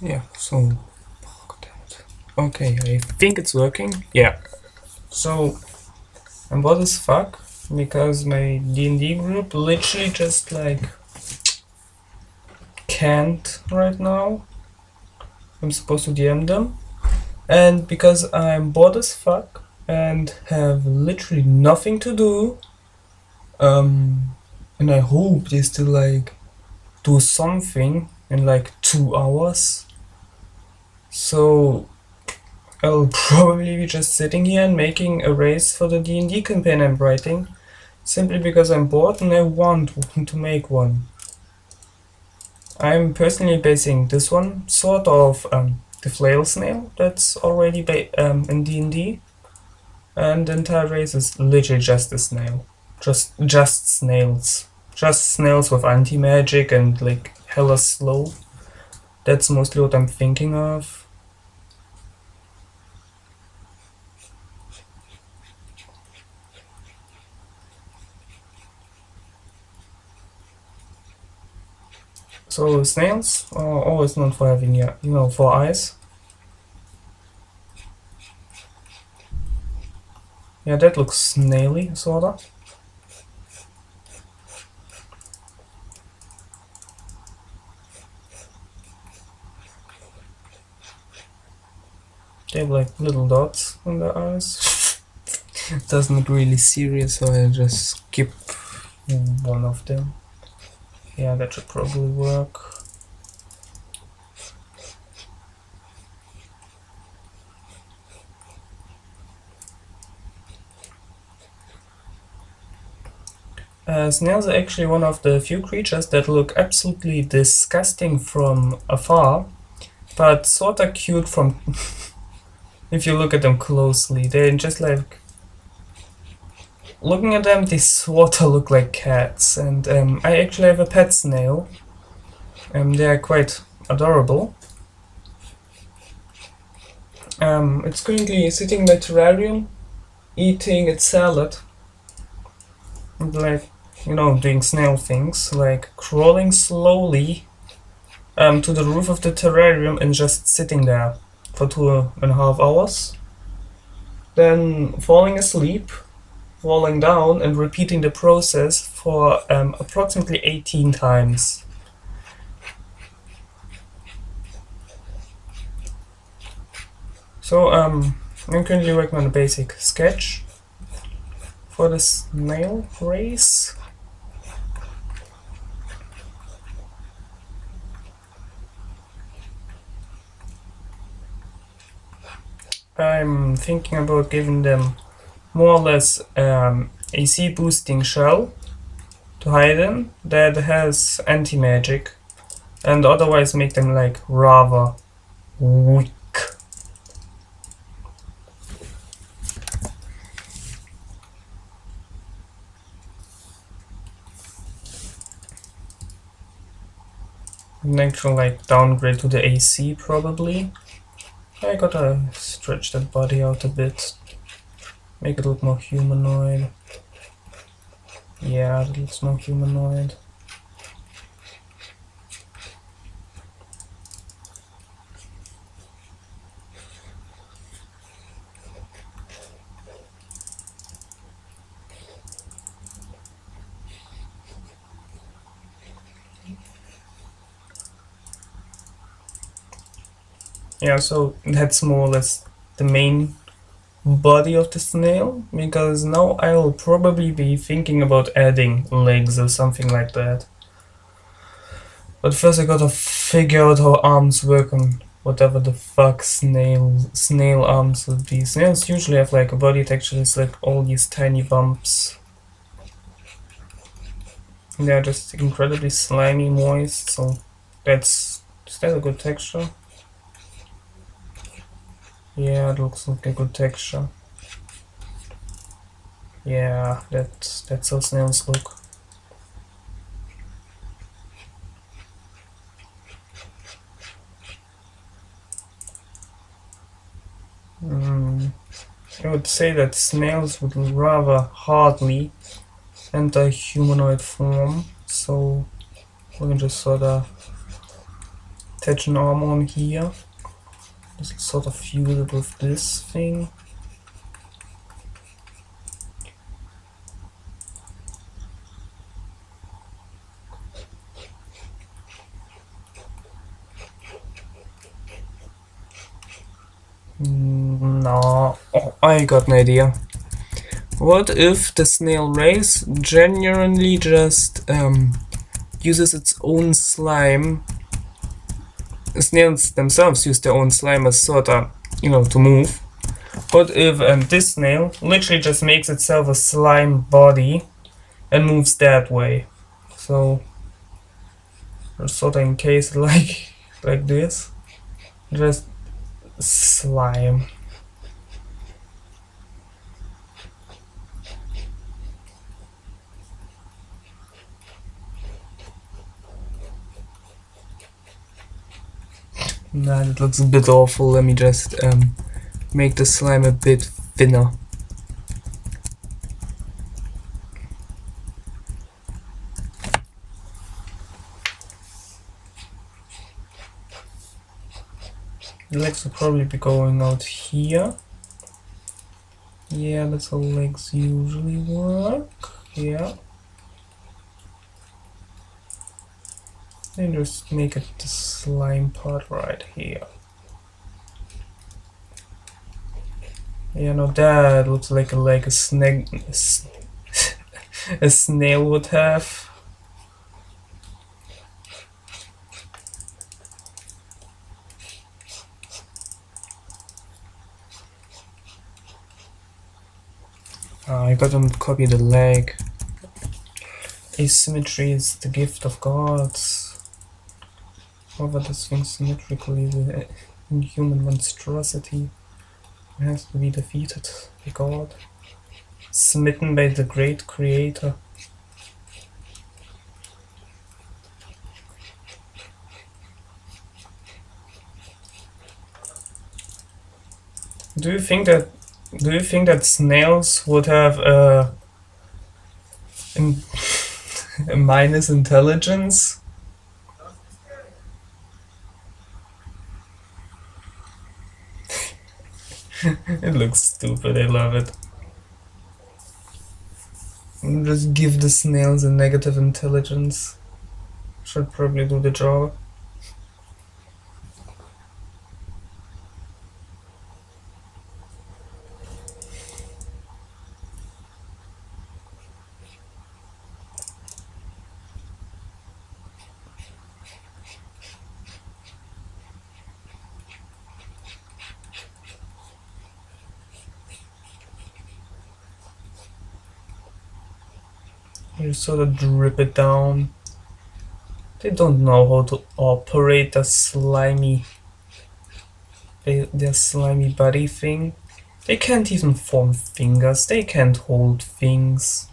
Yeah, so... Okay, I think it's working. Yeah. So, I'm bored as fuck, because my DnD group literally just, like, can't right now. I'm supposed to DM them. And because I'm bored as fuck, and have literally nothing to do, and I hope they still, like, do something in, like, 2 hours. So, I'll probably be just sitting here and making a race for the D&D campaign I'm writing, simply because I'm bored and I want to make one. I'm personally basing this one sort of the flail snail that's already in D&D, and the entire race is literally just a snail. Just snails. Just snails with anti-magic and like hella slow. That's mostly what I'm thinking of. So snails are always known for having, yeah, 4 eyes. Yeah, that looks snaily, sorta. They have like little dots on their eyes. Doesn't look really serious, so I just skip one of them. Yeah, that should probably work. Snails are actually one of the few creatures that look absolutely disgusting from afar, but sorta cute from if you look at them closely. They're just like... Looking at them, they sorta look like cats, and I actually have a pet snail. They are quite adorable. It's currently sitting in my terrarium, eating its salad, and like, doing snail things, like crawling slowly to the roof of the terrarium and just sitting there for 2.5 hours, then falling asleep, falling down, and repeating the process for approximately 18 times. So I'm currently working on a basic sketch for the snail race. I'm thinking about giving them more or less AC boosting shell to hide in that has anti-magic, and otherwise make them like rather weak. An actual like downgrade to the AC probably. I gotta stretch that body out a bit, make it look more humanoid. Yeah, it looks more humanoid. Yeah, so that's more or less the main body of the snail, because now I'll probably be thinking about adding legs or something like that. But first I gotta figure out how arms work on whatever the fuck snail arms would be. Snails usually have like a body texture that's like all these tiny bumps. And they're just incredibly slimy, moist, so is that a good texture? Yeah, it looks like a good texture. Yeah, that's how snails look. I would say that snails would rather hardly enter humanoid form, so we can just sorta attach an arm on here. Just sort of fuse it with this thing. No, oh, I got an idea. What if the snail race genuinely just uses its own slime? The snails themselves use their own slime as sort of, to move. What if this snail literally just makes itself a slime body and moves that way? So, sort of encase like this, just slime. Nah, that looks a bit awful. Let me just make the slime a bit thinner. The legs will probably be going out here. Yeah, that's how legs usually work. Yeah. And just make it the slime part right here. Yeah, no, that looks like a leg a snail would have. I gotta copy the leg. Asymmetry is the gift of gods. However, this thing symmetrically is an inhuman monstrosity. It has to be defeated by God. Smitten by the great creator. Do you think that snails would have a minus intelligence? It looks stupid, I love it. Just give the snails a negative intelligence. Should probably do the job. You sort of drip it down. They don't know how to operate their slimy body thing. They can't even form fingers. They can't hold things.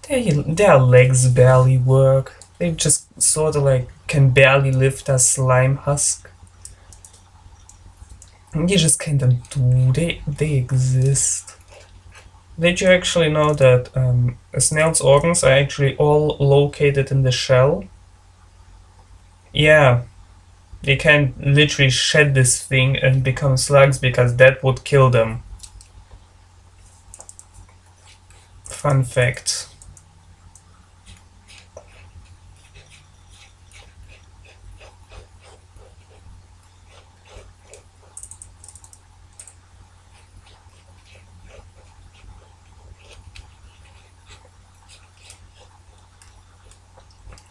Their legs barely work. They just sort of like can barely lift a slime husk. You just kind of do. They exist. Did you actually know that a snail's organs are actually all located in the shell? Yeah, they can't literally shed this thing and become slugs because that would kill them. Fun fact.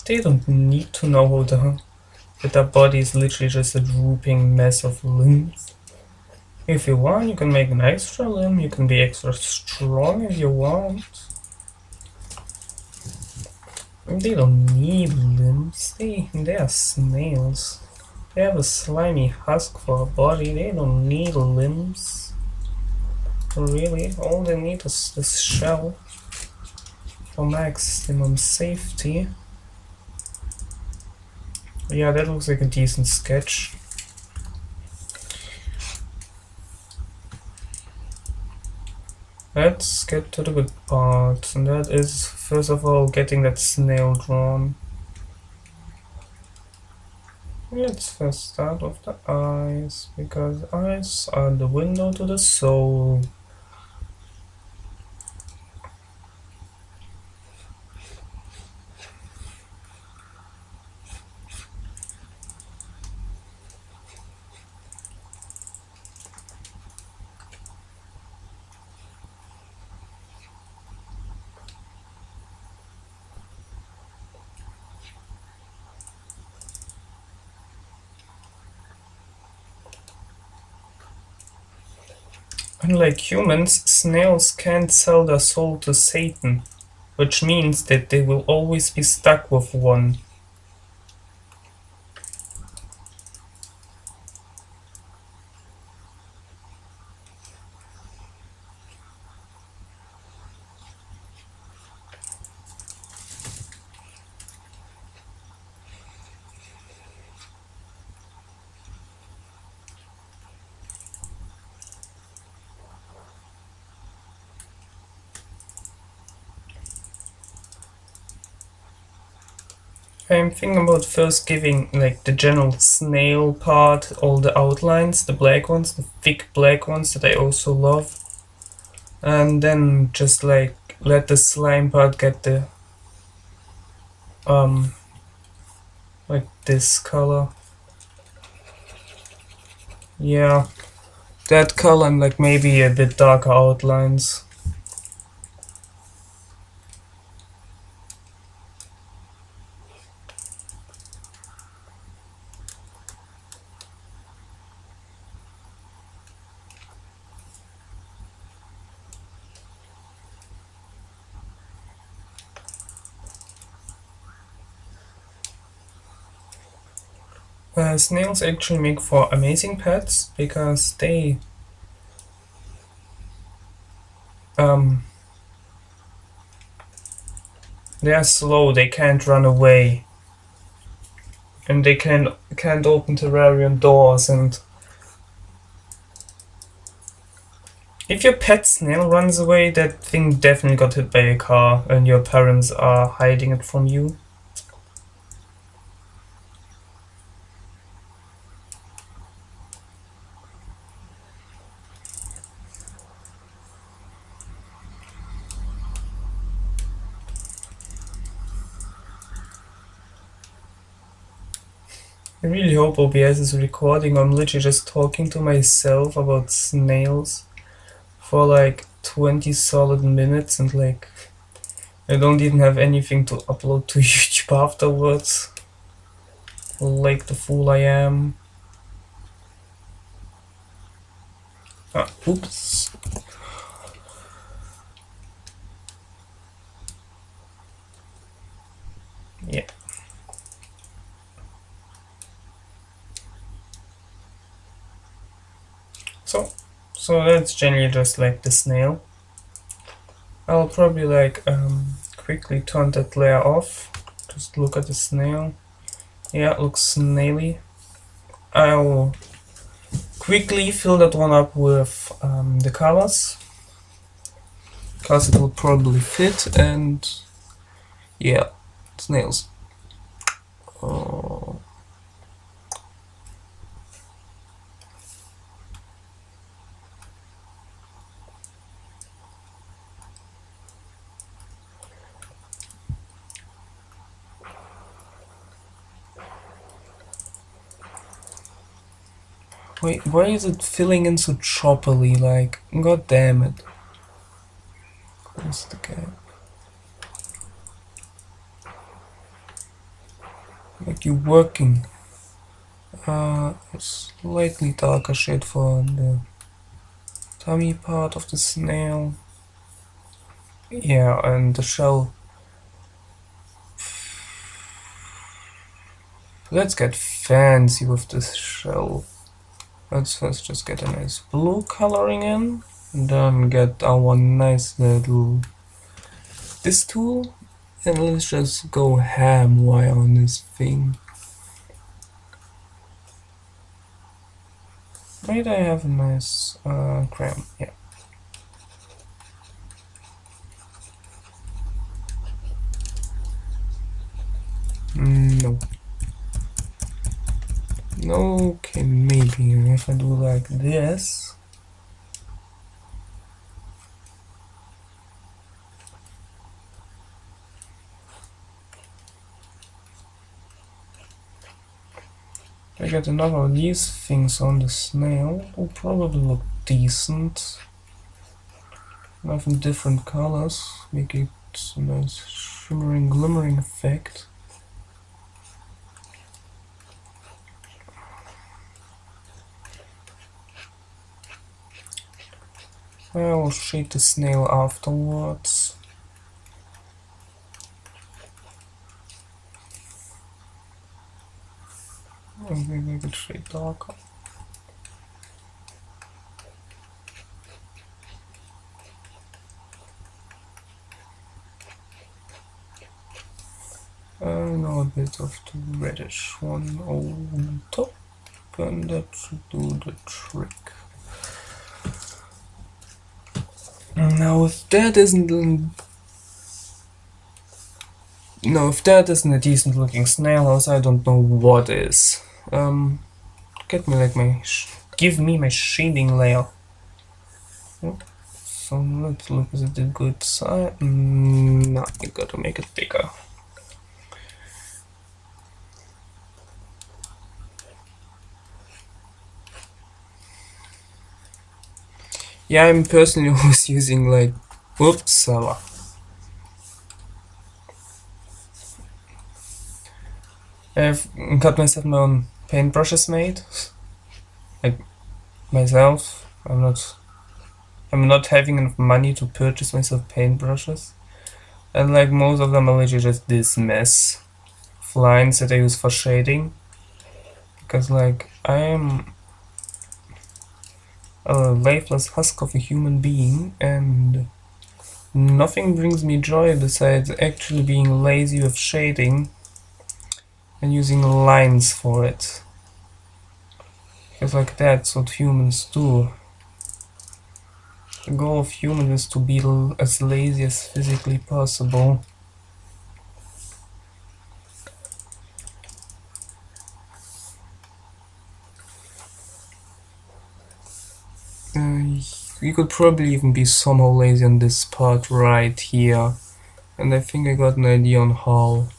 They don't need to know that their body is literally just a drooping mess of limbs. If you want, you can make an extra limb, you can be extra strong if you want. They don't need limbs, they are snails. They have a slimy husk for a body, they don't need limbs. Really, all they need is this shell for maximum safety. Yeah, that looks like a decent sketch. Let's get to the good part, and that is, first of all, getting that snail drawn. Let's first start with the eyes, because eyes are the window to the soul. Unlike humans, snails can't sell their soul to Satan, which means that they will always be stuck with one. I'm thinking about first giving like the general snail part, all the outlines, the black ones, the thick black ones that I also love. And then just like let the slime part get the like this color. Yeah, that color and like maybe a bit darker outlines. Snails actually make for amazing pets because they're slow, they can't run away, and they can't open terrarium doors. And if your pet snail runs away, that thing definitely got hit by a car, and your parents are hiding it from you. I really hope OBS is recording. I'm literally just talking to myself about snails for like 20 solid minutes, and like I don't even have anything to upload to YouTube afterwards. Like the fool I am. Oops. Yeah. So that's generally just like the snail. I'll probably like quickly turn that layer off. Just look at the snail. Yeah, it looks snaily. I'll quickly fill that one up with the colors, because it will probably fit. And yeah, snails. Oh. Wait, why is it filling in so choppily? Like, god damn it. Close the gap. Like you're working. A slightly darker shade for the tummy part of the snail. Yeah, and the shell. Let's get fancy with this shell. Let's first just get a nice blue coloring in, and then get our nice little this tool, and let's just go ham wire on this thing. Wait, I have a nice crayon, yeah. No. Okay, maybe if I do like this. I get another of these things on the snail, will probably look decent. Have in different colors, make it a nice shimmering, glimmering effect. I will shade the snail afterwards. Maybe make it shade darker. Now a bit of the reddish one on top, and that should do the trick. Now if that isn't a decent looking snail house, I don't know what is. Give me my shading layer. So let's look at the good side. No, you gotta make it bigger. Yeah, I'm personally always using like, whoops, I've got myself my own paintbrushes made, like myself. I'm not having enough money to purchase myself paintbrushes, and like most of them are literally just this mess of lines that I use for shading, because like I am a lifeless husk of a human being, and nothing brings me joy besides actually being lazy with shading and using lines for it. Because like that's what humans do. The goal of humans is to be as lazy as physically possible. You could probably even be somehow lazy on this part right here. And I think I got an idea on how.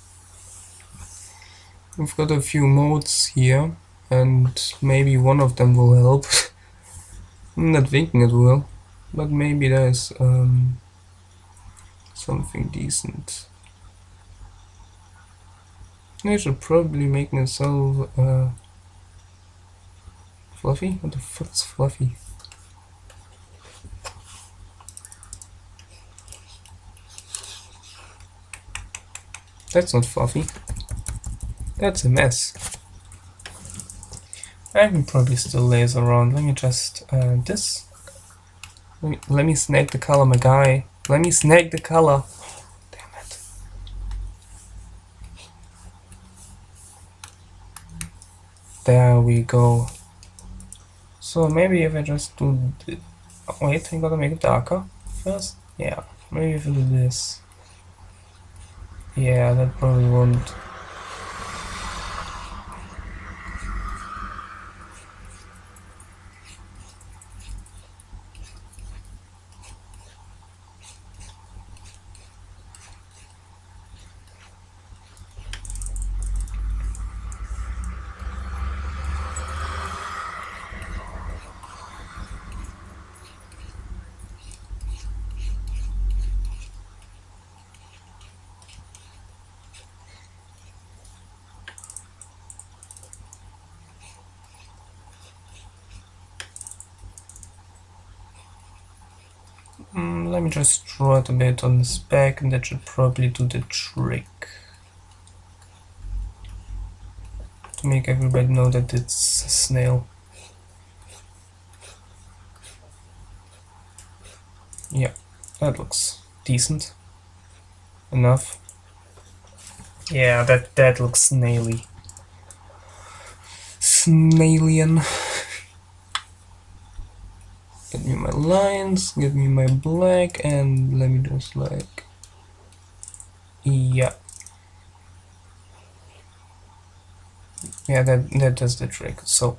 We've got a few modes here, and maybe one of them will help. I'm not thinking it will, but maybe there's something decent. I should probably make myself fluffy? What the fuck's fluffy? That's not fluffy. That's a mess. I can probably still laser around. Let me just this. Let me snag the color, my guy. Let me snag the color. Damn it. There we go. So maybe if I just do wait, I gotta make it darker first. Yeah, maybe if I do this. Yeah, that probably won't. Let me just draw it a bit on this back, and that should probably do the trick. To make everybody know that it's a snail. Yeah, that looks decent enough. Yeah, that looks snaily. Snailian. Get me my lines, get me my black, and let me just like, yeah. Yeah, that does the trick. So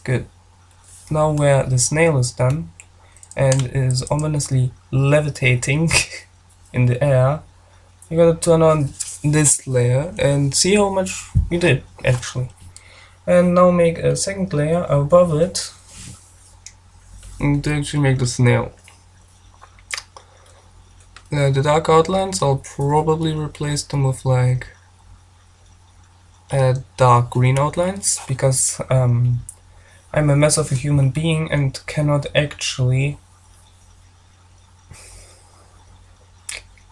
good. Now where the snail is done and is ominously levitating in the air, you gotta turn on this layer and see how much you did actually. And now make a second layer above it to actually make the snail. The dark outlines, I'll probably replace them with like dark green outlines, because I'm a mess of a human being and cannot actually...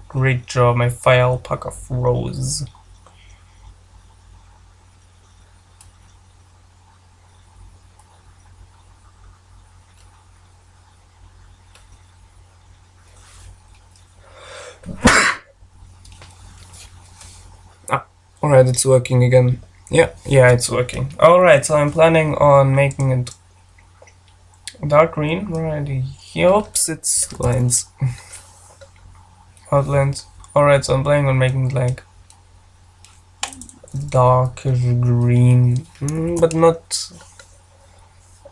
Great job, my fire alpaca froze. Alright, it's working again. Yeah, it's working. Alright, so I'm planning on making it dark green. Right, oops, it's lines. Outlines. Alright, so I'm planning on making it like darkish green, but not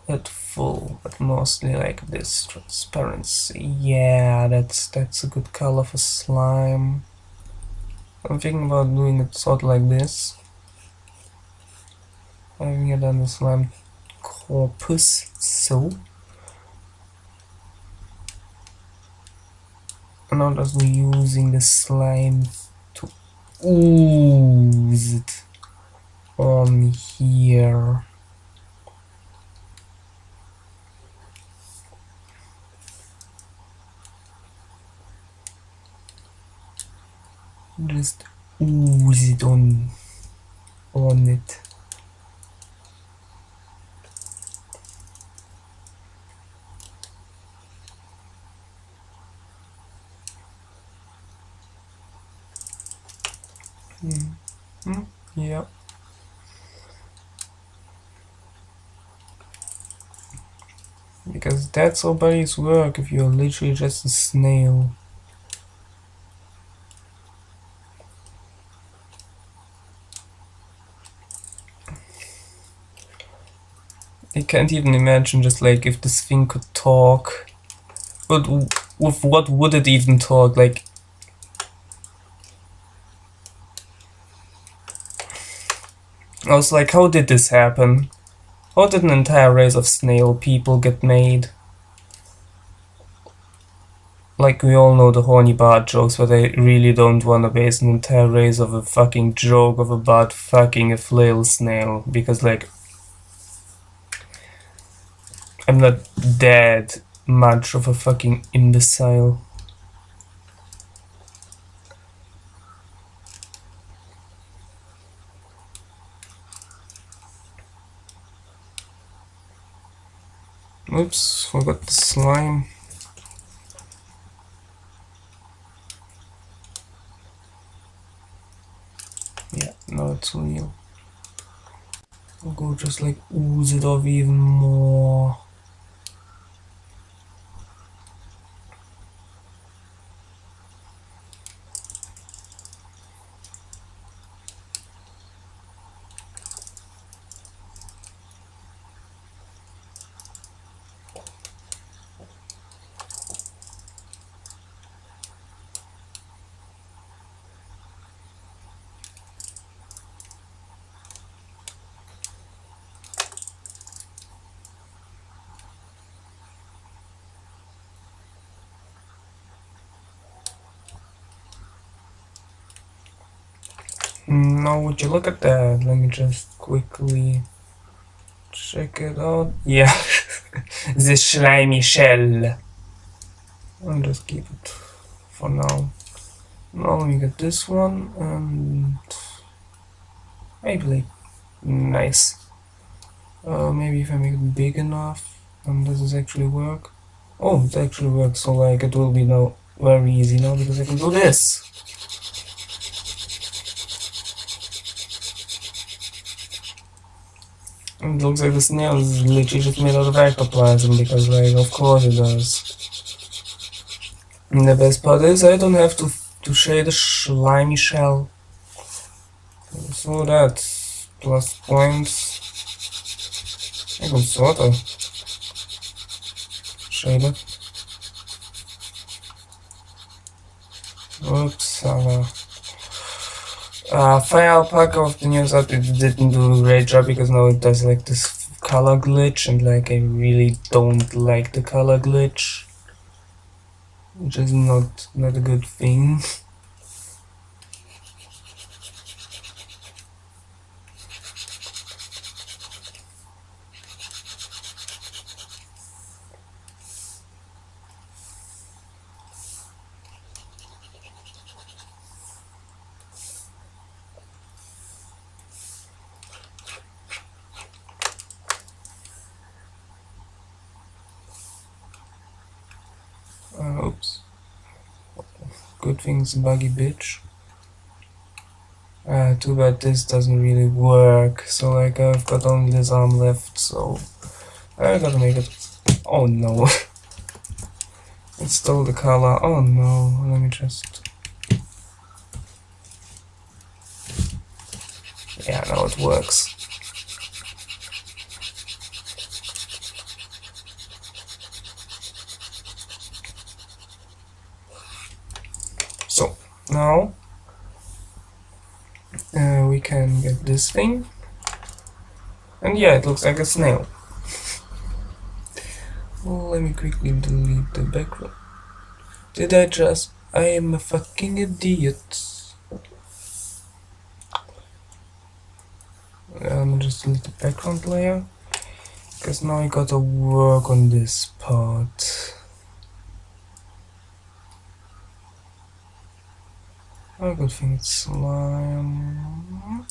at full, but mostly like this transparency. Yeah, that's a good color for slime. I'm thinking about doing it sort of like this. Having it on the slime corpus, so. And now just using the slime to ooze it on here. Just ooze it on it. Yeah. Because that's how bodies work if you're literally just a snail. I can't even imagine just like if this thing could talk. But with what would it even talk? Like, I was like, how did this happen? How did an entire race of snail people get made? Like, we all know the horny bard jokes, but I really don't want to base an entire race of a fucking joke of a bard fucking a flail snail, because like, I'm not that much of a fucking imbecile. Oops, forgot the slime. Yeah, now it's real. I'll go just like ooze it off even more. Now would you look at that? Let me just quickly check it out. Yeah, the slimy shell. I'll just keep it for now. Now we get this one, and maybe like nice. Maybe if I make it big enough, does this actually work? Oh, it actually works. So like it will be now very easy now because I can do this. It looks like the snail is literally just made out of ectoplasm, because like of course it does. And the best part is I don't have to shade the slimy shell. So that's plus points. I can sort of shade it. Oops, Fire Alpaca of the news update didn't do a great job because now it does like this color glitch, and like I really don't like the color glitch, which is not a good thing. Oops. Good thing it's a buggy bitch. Too bad this doesn't really work. So like I've got only this arm left, so I gotta make it. Oh no. It stole the color. Oh no. Let me just. Yeah, now it works. So now we can get this thing, and yeah, it looks like a snail. Well, let me quickly delete the background. Did I just? I am a fucking idiot. Let me just delete the background layer, because now I gotta work on this part. Oh, good thing it's slime.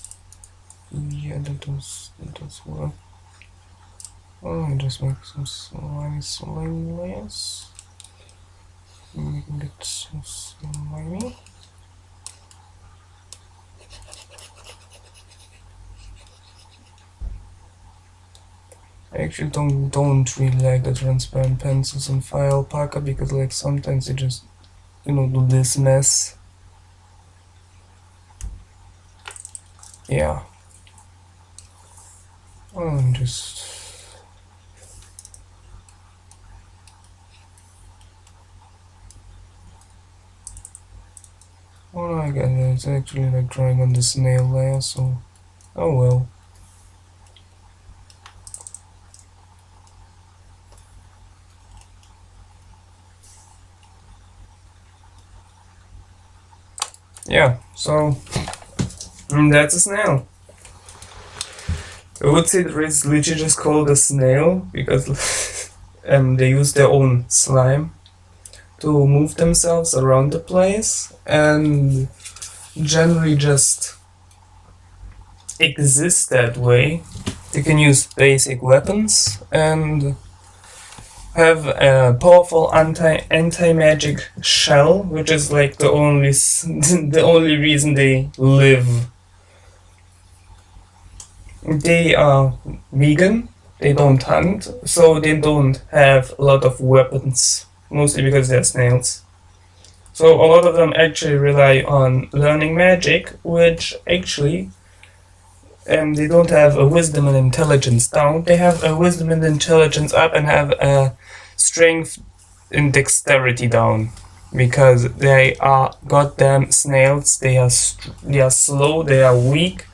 Yeah, that does work. Oh, let me just make some slime layers. Make it so slimy. I actually don't really like the transparent pencils on Fire Alpaca because like sometimes they just, you know, do this mess. Yeah. Oh, I'm just. Oh, I get it. It's actually like drawing on the snail layer, so. Oh well. Yeah, so. That's a snail. I would say that it's literally just called a snail because they use their own slime to move themselves around the place and generally just exist that way. They can use basic weapons and have a powerful anti-magic shell, which is like the only reason they live. They are vegan, they don't hunt, so they don't have a lot of weapons, mostly because they're snails. So a lot of them actually rely on learning magic, which actually they don't have a wisdom and intelligence down. They have a wisdom and intelligence up and have a strength and dexterity down, because they are goddamn snails. They are slow, they are weak,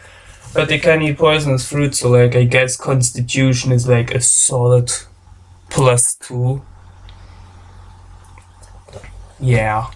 but they can eat poisonous fruit, so like I guess constitution is like a solid +2. Yeah.